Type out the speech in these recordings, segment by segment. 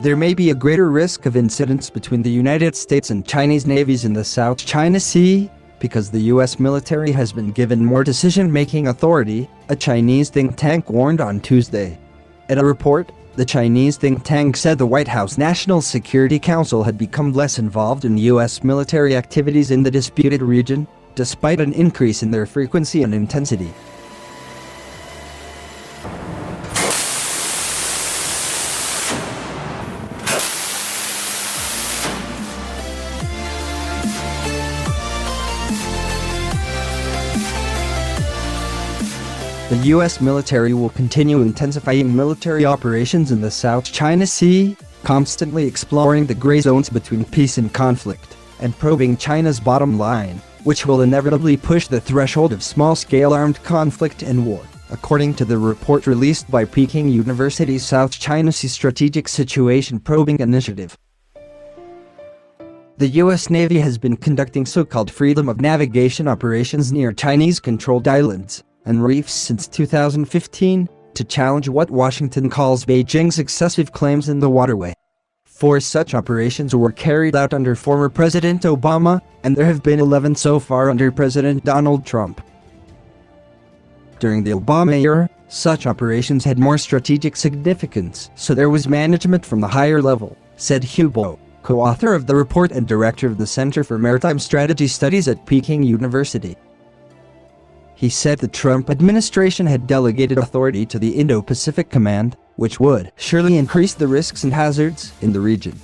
there may be a greater risk of incidents between the United States and Chinese navies in the South China Sea, because the U.S. military has been given more decision-making authority, a Chinese think tank warned on Tuesday. In a report, the Chinese think tank said the White House National Security Council had become less involved in U.S. military activities in the disputed region, despite an increase in their frequency and intensity. The U.S. military will continue intensifying military operations in the South China Sea, constantly exploring the gray zones between peace and conflict, and probing China's bottom line, which will inevitably push the threshold of small-scale armed conflict and war, according to the report released by Peking University's South China Sea Strategic Situation Probing Initiative. The U.S. Navy has been conducting so-called freedom of navigation operations near Chinese-controlled islands and reefs since 2015, to challenge what Washington calls Beijing's excessive claims in the waterway. 4 such operations were carried out under former President Obama, and there have been 11 so far under President Donald Trump. During the Obama era, such operations had more strategic significance, so there was management from the higher level, said Hugh Bo, co-author of the report and director of the Center for Maritime Strategy Studies at Peking University. He said the Trump administration had delegated authority to the Indo-Pacific Command, which would surely increase the risks and hazards in the region.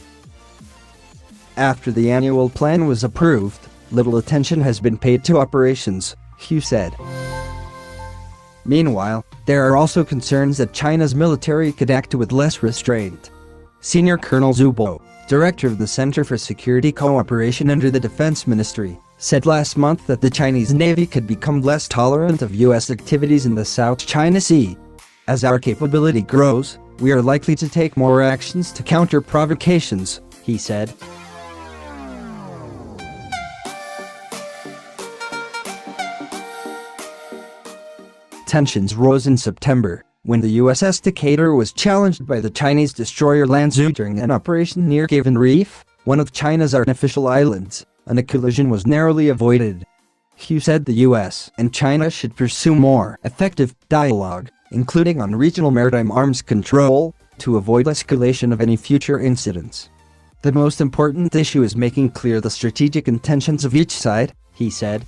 After the annual plan was approved, little attention has been paid to operations, Hugh said. Meanwhile, there are also concerns that China's military could act with less restraint. Senior Colonel Zhu Bo, director of the Center for Security Cooperation under the Defense Ministry, said last month that the Chinese Navy could become less tolerant of U.S. activities in the South China Sea. As our capability grows, we are likely to take more actions to counter provocations, he said. Tensions rose in September, when the USS Decatur was challenged by the Chinese destroyer Lanzhou during an operation near Gavan Reef, one of China's artificial islands, and a collision was narrowly avoided. Hugh said the US and China should pursue more effective dialogue, including on regional maritime arms control, to avoid escalation of any future incidents. The most important issue is making clear the strategic intentions of each side, he said.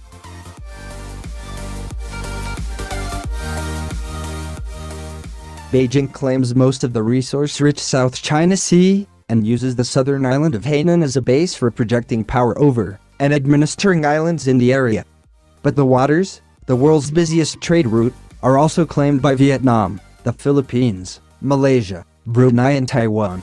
Beijing claims most of the resource-rich South China Sea, and uses the southern island of Hainan as a base for projecting power over and administering islands in the area. But the waters, the world's busiest trade route, are also claimed by Vietnam, the Philippines, Malaysia, Brunei and Taiwan.